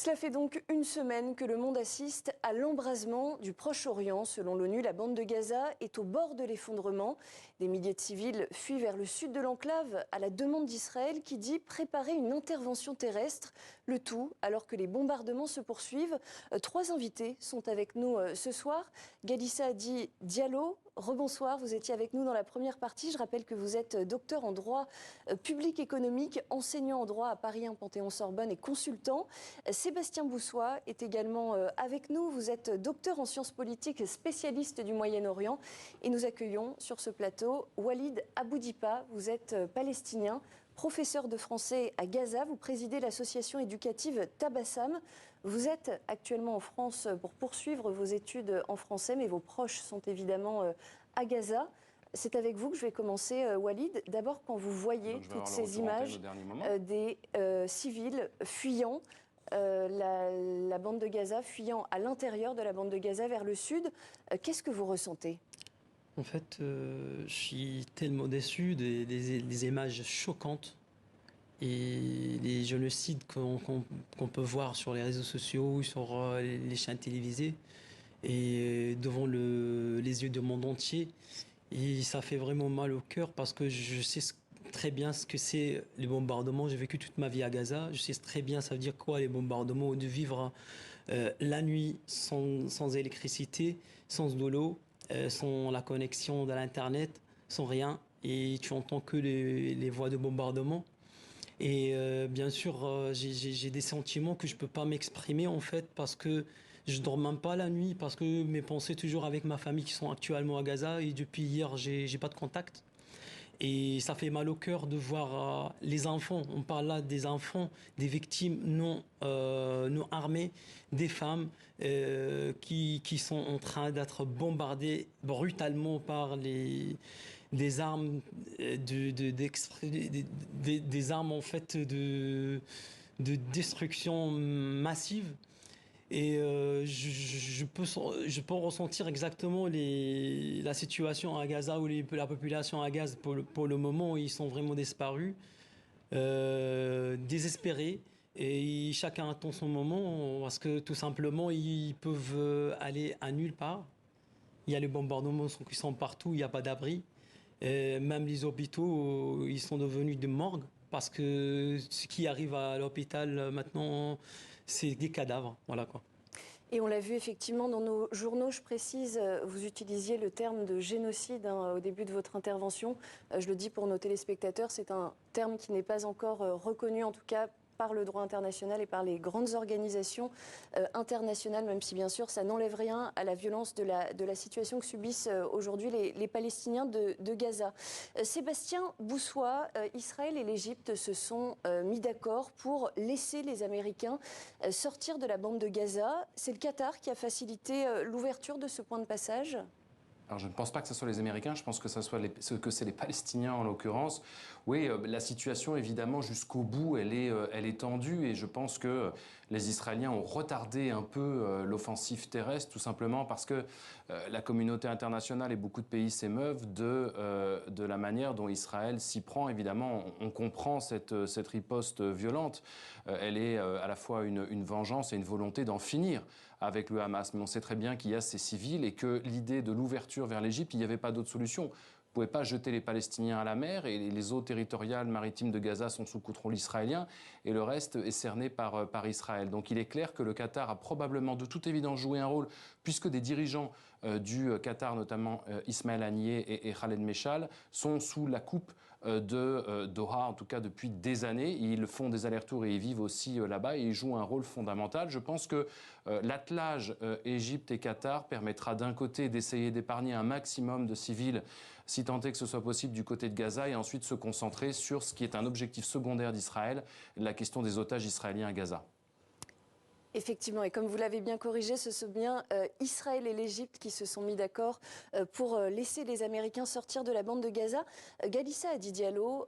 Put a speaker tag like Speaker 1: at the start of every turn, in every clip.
Speaker 1: Cela fait donc une semaine que le monde assiste à l'embrasement du Proche-Orient. Selon l'ONU, la bande de Gaza est au bord de l'effondrement. Des milliers de civils fuient vers le sud de l'enclave à la demande d'Israël qui dit préparer une intervention terrestre. Le tout alors que les bombardements se poursuivent. Trois invités sont avec nous ce soir. Ghalissa Adi Diallo, rebonsoir, vous étiez avec nous dans la première partie. Je rappelle que vous êtes docteur en droit public économique, enseignant en droit à Paris 1 Panthéon-Sorbonne et consultant. Sébastien Boussois est également avec nous. Vous êtes docteur en sciences politiques, spécialiste du Moyen-Orient. Et nous accueillons sur ce plateau Walid Aboudipa. Vous êtes palestinien, professeur de français à Gaza. Vous présidez l'association éducative Tabassam. Vous êtes actuellement en France pour poursuivre vos études en français, mais vos proches sont évidemment à Gaza. C'est avec vous que je vais commencer, Walid. D'abord, quand vous voyez toutes ces images des civils fuyant, la bande de Gaza, fuyant à l'intérieur de la bande de Gaza vers le sud, qu'est-ce que vous ressentez ?
Speaker 2: En fait, je suis tellement déçu des images choquantes et les génocides qu'on peut voir sur les réseaux sociaux, sur les chaînes télévisées et devant les yeux du monde entier. Et ça fait vraiment mal au cœur parce que je sais très bien ce que c'est les bombardements. J'ai vécu toute ma vie à Gaza. Je sais très bien ça veut dire quoi les bombardements, de vivre la nuit sans électricité, sans de l'eau, sans la connexion de l'Internet, sans rien. Et tu entends que les voix de bombardement. Et bien sûr, j'ai des sentiments que je peux pas m'exprimer en fait parce que je dors même pas la nuit parce que mes pensées toujours avec ma famille qui sont actuellement à Gaza et depuis hier j'ai pas de contact. Et ça fait mal au cœur de voir les enfants. On parle là des enfants, des victimes non armées, des femmes qui sont en train d'être bombardées brutalement par des armes des armes en fait de destruction massive. Et je peux ressentir exactement la situation à Gaza où la population à Gaza pour le moment ils sont vraiment disparus, désespérés et chacun attend son moment parce que tout simplement ils peuvent aller à nulle part. Il y a les bombardements qui sont partout, il n'y a pas d'abri. Même les hôpitaux ils sont devenus des morgues parce que ce qui arrive à l'hôpital maintenant c'est des cadavres, voilà quoi.
Speaker 1: Et on l'a vu effectivement dans nos journaux, je précise, vous utilisiez le terme de génocide au début de votre intervention. Je le dis pour nos téléspectateurs, c'est un terme qui n'est pas encore reconnu, en tout cas par le droit international et par les grandes organisations internationales, même si bien sûr ça n'enlève rien à la violence de la situation que subissent aujourd'hui les Palestiniens de Gaza. Sébastien Boussois, Israël et l'Égypte se sont mis d'accord pour laisser les Américains sortir de la bande de Gaza. C'est le Qatar qui a facilité l'ouverture de ce point de passage ?
Speaker 3: Alors je ne pense pas que ce soit les Américains, je pense que c'est les Palestiniens en l'occurrence. Oui, la situation évidemment jusqu'au bout, elle est tendue et je pense que les Israéliens ont retardé un peu l'offensive terrestre tout simplement parce que la communauté internationale et beaucoup de pays s'émeuvent de la manière dont Israël s'y prend. Évidemment, on comprend cette riposte violente. Elle est à la fois une vengeance et une volonté d'en finir avec le Hamas. Mais on sait très bien qu'il y a ces civils et que l'idée de l'ouverture vers l'Égypte, il n'y avait pas d'autre solution. Vous ne pouvez pas jeter les Palestiniens à la mer et les eaux territoriales maritimes de Gaza sont sous contrôle israélien et le reste est cerné par Israël. Donc il est clair que le Qatar a probablement de toute évidence joué un rôle puisque des dirigeants du Qatar, notamment Ismaël Haniyeh et Khaled Meshal, sont sous la coupe de Doha, en tout cas depuis des années. Ils font des allers-retours et ils vivent aussi là-bas et ils jouent un rôle fondamental. Je pense que l'attelage Égypte et Qatar permettra d'un côté d'essayer d'épargner un maximum de civils, si tant est que ce soit possible du côté de Gaza, et ensuite se concentrer sur ce qui est un objectif secondaire d'Israël, la question des otages israéliens à Gaza.
Speaker 1: Effectivement, et comme vous l'avez bien corrigé, ce sont bien Israël et l'Égypte qui se sont mis d'accord pour laisser les Américains sortir de la bande de Gaza. Ghalissa Adi Diallo,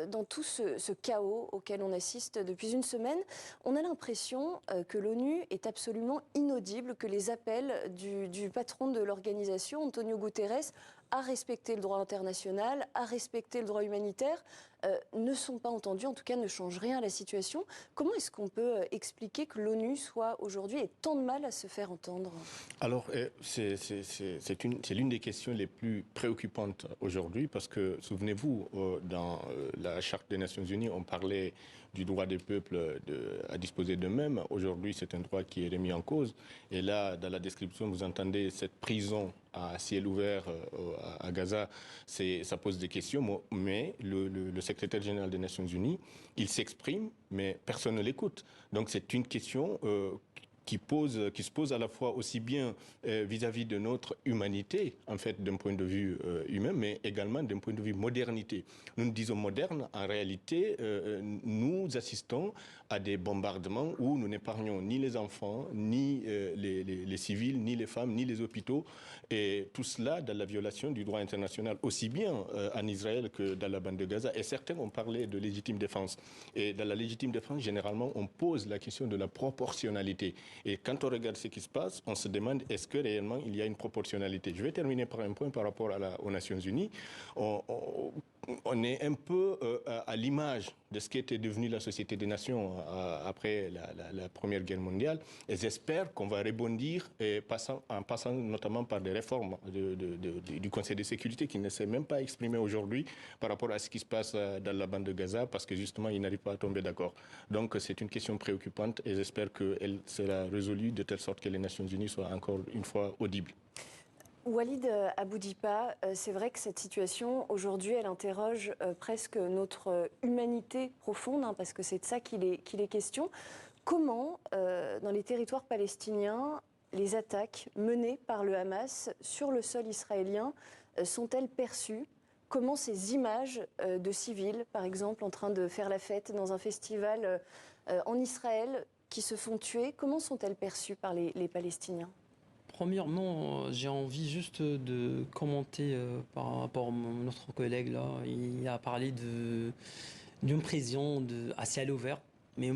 Speaker 1: dans tout ce chaos auquel on assiste depuis une semaine, on a l'impression que l'ONU est absolument inaudible, que les appels du patron de l'organisation, Antonio Guterres, à respecter le droit international, à respecter le droit humanitaire, ne sont pas entendus, en tout cas ne changent rien à la situation. Comment est-ce qu'on peut expliquer que l'ONU soit aujourd'hui ait tant de mal à se faire entendre?
Speaker 4: Alors, c'est l'une des questions les plus préoccupantes aujourd'hui parce que, souvenez-vous, dans la Charte des Nations Unies, on parlait du droit des peuples à disposer d'eux-mêmes. Aujourd'hui, c'est un droit qui est remis en cause. Et là, dans la description, vous entendez cette prison à ciel ouvert à Gaza, ça pose des questions. Mais le secrétaire général des Nations Unies, il s'exprime, mais personne ne l'écoute. Donc c'est une question qui se pose à la fois aussi bien vis-à-vis de notre humanité, en fait, d'un point de vue humain, mais également d'un point de vue modernité. Nous disons moderne, en réalité, nous assistons à des bombardements où nous n'épargnons ni les enfants, ni les civils, ni les femmes, ni les hôpitaux, et tout cela dans la violation du droit international, aussi bien en Israël que dans la bande de Gaza. Et certains ont parlé de légitime défense. Et dans la légitime défense, généralement, on pose la question de la proportionnalité. Et quand on regarde ce qui se passe, on se demande est-ce que réellement il y a une proportionnalité. Je vais terminer par un point par rapport aux Nations Unies. On est un peu à l'image de ce qui était devenu la Société des Nations après la Première Guerre mondiale. Et j'espère qu'on va rebondir en passant notamment par des réformes du Conseil de sécurité qui ne s'est même pas exprimé aujourd'hui par rapport à ce qui se passe dans la bande de Gaza parce que justement, ils n'arrivent pas à tomber d'accord. Donc c'est une question préoccupante et j'espère qu'elle sera résolue de telle sorte que les Nations Unies soient encore une fois audibles.
Speaker 1: Walid Aboudipa, c'est vrai que cette situation, aujourd'hui, elle interroge presque notre humanité profonde, hein, parce que c'est de ça qu'il est question. Comment, dans les territoires palestiniens, les attaques menées par le Hamas sur le sol israélien sont-elles perçues? Comment ces images de civils, par exemple, en train de faire la fête dans un festival en Israël, qui se font tuer, comment sont-elles perçues par les Palestiniens?
Speaker 2: Premièrement, j'ai envie juste de commenter par rapport à notre collègue là. Il a parlé d'une prison à ciel ouvert. Mais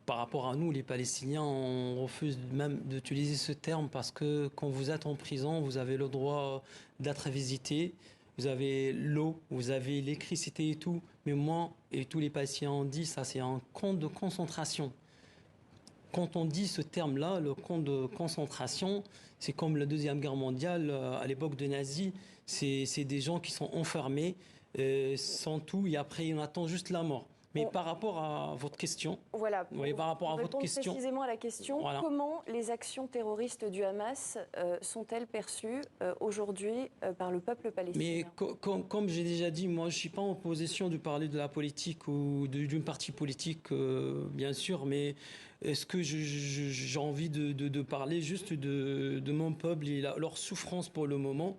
Speaker 2: par rapport à nous, les Palestiniens, on refuse même d'utiliser ce terme parce que quand vous êtes en prison, vous avez le droit d'être visité, vous avez l'eau, vous avez l'électricité et tout. Mais moi et tous les Palestiniens ont dit ça, c'est un camp de concentration. Quand on dit ce terme-là, le camp de concentration, c'est comme la Deuxième Guerre mondiale, à l'époque de nazis, c'est des gens qui sont enfermés, sans tout, et après on attend juste la mort. Mais par rapport à votre question,
Speaker 1: voilà,
Speaker 2: par rapport à votre question,
Speaker 1: précisément à la question, voilà. Comment les actions terroristes du Hamas sont-elles perçues aujourd'hui par le peuple palestinien?
Speaker 2: Mais comme j'ai déjà dit, moi je ne suis pas en position de parler de la politique ou d'une partie politique, bien sûr, mais est-ce que j'ai envie de parler juste de mon peuple et leur souffrance pour le moment?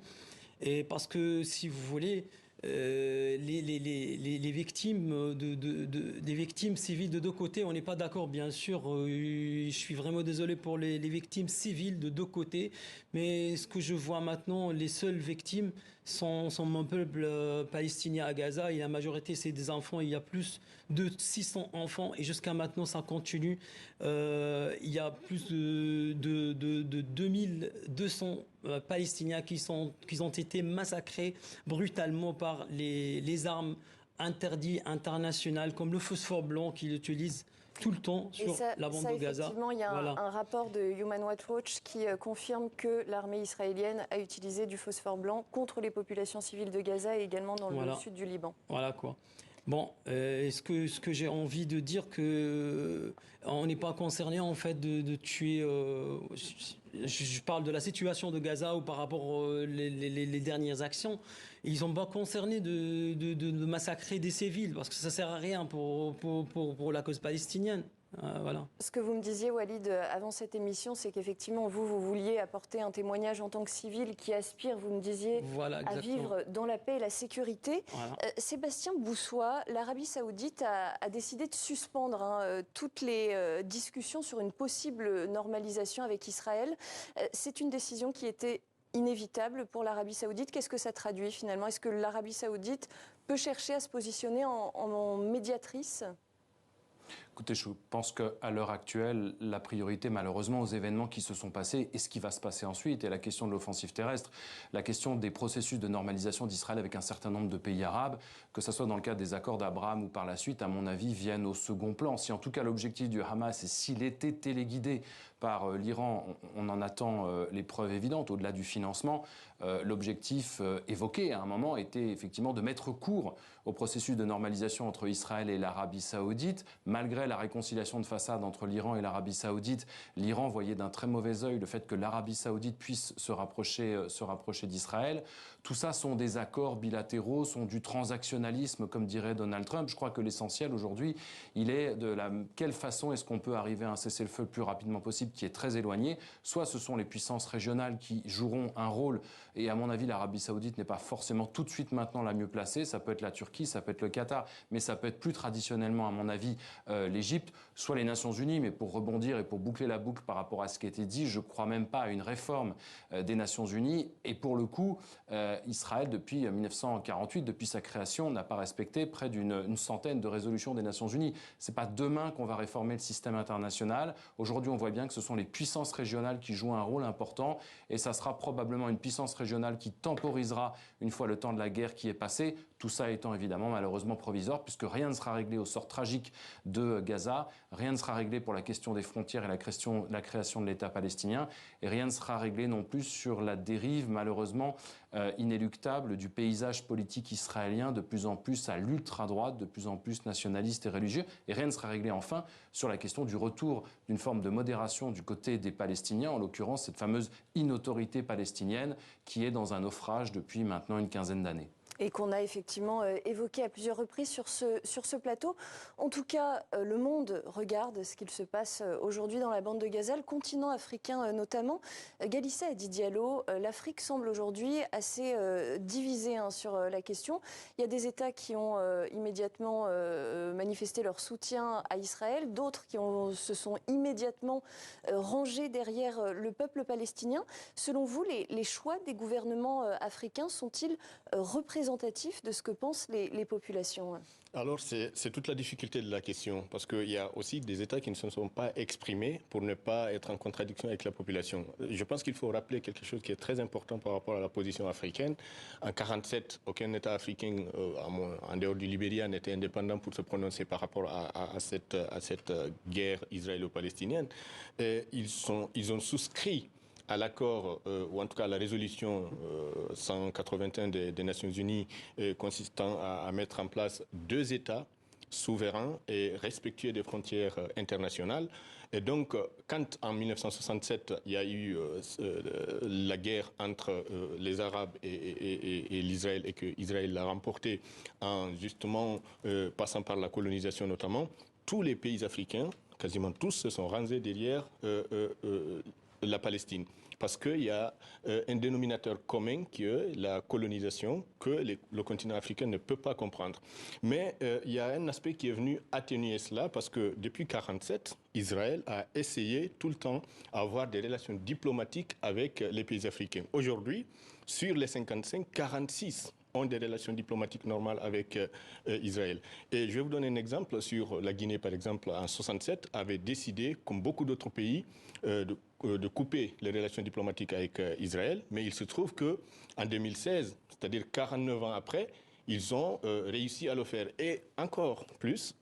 Speaker 2: Et parce que si vous voulez, les victimes des victimes civiles de deux côtés, on n'est pas d'accord, bien sûr. Je suis vraiment désolé pour les victimes civiles de deux côtés, mais ce que je vois maintenant, les seules victimes sont mon peuple palestinien à Gaza, et la majorité c'est des enfants. Il y a plus de 600 enfants et jusqu'à maintenant ça continue. Il y a plus de 2200 Palestiniens qui ont été massacrés brutalement par les armes interdites internationales comme le phosphore blanc qu'ils utilisent tout le temps sur la bande de Gaza.
Speaker 1: Effectivement, il y a un rapport de Human Rights Watch qui confirme que l'armée israélienne a utilisé du phosphore blanc contre les populations civiles de Gaza et également dans le sud du Liban.
Speaker 2: Voilà quoi. Bon, ce que j'ai envie de dire que on n'est pas concerné en fait de tuer. Je parle de la situation de Gaza ou par rapport aux les dernières actions. Ils sont pas concernés de massacrer des civils parce que ça sert à rien pour la cause palestinienne. Voilà.
Speaker 1: Ce que vous me disiez, Walid, avant cette émission, c'est qu'effectivement, vous vouliez apporter un témoignage en tant que civil qui aspire, vous me disiez, à vivre dans la paix et la sécurité. Voilà. Sébastien Boussois, l'Arabie Saoudite a décidé de suspendre toutes les discussions sur une possible normalisation avec Israël. C'est une décision qui était inévitable pour l'Arabie Saoudite. Qu'est-ce que ça traduit finalement? Est-ce que l'Arabie Saoudite peut chercher à se positionner en médiatrice?
Speaker 3: Écoutez, je pense qu'à l'heure actuelle, la priorité, malheureusement, aux événements qui se sont passés et ce qui va se passer ensuite, et la question de l'offensive terrestre, la question des processus de normalisation d'Israël avec un certain nombre de pays arabes, que ce soit dans le cadre des accords d'Abraham ou par la suite, à mon avis, viennent au second plan. Si en tout cas l'objectif du Hamas, et s'il était téléguidé par l'Iran, on en attend les preuves évidentes, au-delà du financement, l'objectif évoqué à un moment était effectivement de mettre court au processus de normalisation entre Israël et l'Arabie saoudite. Malgré la réconciliation de façade entre l'Iran et l'Arabie saoudite, l'Iran voyait d'un très mauvais œil le fait que l'Arabie saoudite puisse se rapprocher d'Israël. Tout ça sont des accords bilatéraux, sont du transactionnalisme, comme dirait Donald Trump. Je crois que l'essentiel aujourd'hui, il est de quelle façon est-ce qu'on peut arriver à un cessez-le-feu le plus rapidement possible, qui est très éloigné. Soit ce sont les puissances régionales qui joueront un rôle, et à mon avis, l'Arabie saoudite n'est pas forcément tout de suite maintenant la mieux placée. Ça peut être la Turquie, ça peut être le Qatar, mais ça peut être plus traditionnellement, à mon avis, l'Égypte, soit les Nations Unies. Mais pour rebondir et pour boucler la boucle par rapport à ce qui a été dit, je ne crois même pas à une réforme des Nations Unies. Et pour le coup, Israël, depuis 1948, depuis sa création, n'a pas respecté près d'une centaine de résolutions des Nations Unies. Ce n'est pas demain qu'on va réformer le système international. Aujourd'hui, on voit bien que ce sont les puissances régionales qui jouent un rôle important, et ça sera probablement une puissance régionale qui temporisera une fois le temps de la guerre qui est passé. Tout ça étant évidemment malheureusement provisoire, puisque rien ne sera réglé au sort tragique de Gaza, rien ne sera réglé pour la question des frontières et la création de l'État palestinien, et rien ne sera réglé non plus sur la dérive malheureusement inéluctable du paysage politique israélien, de plus en plus à l'ultra-droite, de plus en plus nationaliste et religieux, et rien ne sera réglé enfin sur la question du retour d'une forme de modération du côté des Palestiniens, en l'occurrence cette fameuse inautorité palestinienne qui est dans un naufrage depuis maintenant une quinzaine d'années.
Speaker 1: Et qu'on a effectivement évoqué à plusieurs reprises sur ce plateau. En tout cas, le monde regarde ce qu'il se passe aujourd'hui dans la bande de Gaza, le continent africain notamment. Galissa a dit Diallo, l'Afrique semble aujourd'hui assez divisée sur la question. Il y a des États qui ont immédiatement manifesté leur soutien à Israël, d'autres qui se sont immédiatement rangés derrière le peuple palestinien. Selon vous, les choix des gouvernements africains sont-ils représentatifs de ce que pensent les populations?
Speaker 4: Alors, c'est toute la difficulté de la question, parce qu'il y a aussi des États qui ne se sont pas exprimés pour ne pas être en contradiction avec la population. Je pense qu'il faut rappeler quelque chose qui est très important par rapport à la position africaine. En 1947, aucun État africain, en dehors du Libéria, n'était indépendant pour se prononcer par rapport à cette guerre israélo-palestinienne. Ils ont souscrit à l'accord, ou en tout cas à la résolution 181 des Nations Unies consistant à mettre en place 2 États souverains et respectueux des frontières internationales. Et donc, quand en 1967, il y a eu la guerre entre les Arabes et l'Israël, et que Israël l'a remporté en justement passant par la colonisation notamment, tous les pays africains, quasiment tous, se sont rangés derrière la Palestine. Parce qu'il y a un dénominateur commun qui est la colonisation que le continent africain ne peut pas comprendre. Mais il y a un aspect qui est venu atténuer cela, parce que depuis 1947, Israël a essayé tout le temps d'avoir des relations diplomatiques avec les pays africains. Aujourd'hui, sur les 55, 46 ont des relations diplomatiques normales avec Israël. Et je vais vous donner un exemple. Sur la Guinée, par exemple, en 1967, avait décidé, comme beaucoup d'autres pays, de couper les relations diplomatiques avec Israël. Mais il se trouve qu'en 2016, c'est-à-dire 49 ans après, ils ont réussi à le faire. Et encore plus,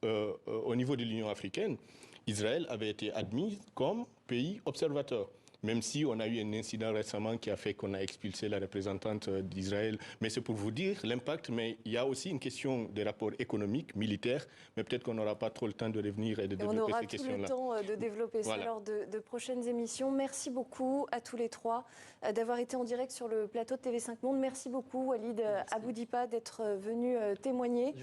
Speaker 4: au niveau de l'Union africaine, Israël avait été admis comme pays observateur. Même si on a eu un incident récemment qui a fait qu'on a expulsé la représentante d'Israël. Mais c'est pour vous dire l'impact. Mais il y a aussi une question des rapports économiques, militaires. Mais peut-être qu'on n'aura pas trop le temps de revenir et de développer ces questions-là.
Speaker 1: On aura tout le temps de développer ça lors de prochaines émissions. Merci beaucoup à tous les trois d'avoir été en direct sur le plateau de TV5 Monde. Merci beaucoup Walid Aboudipa d'être venu témoigner.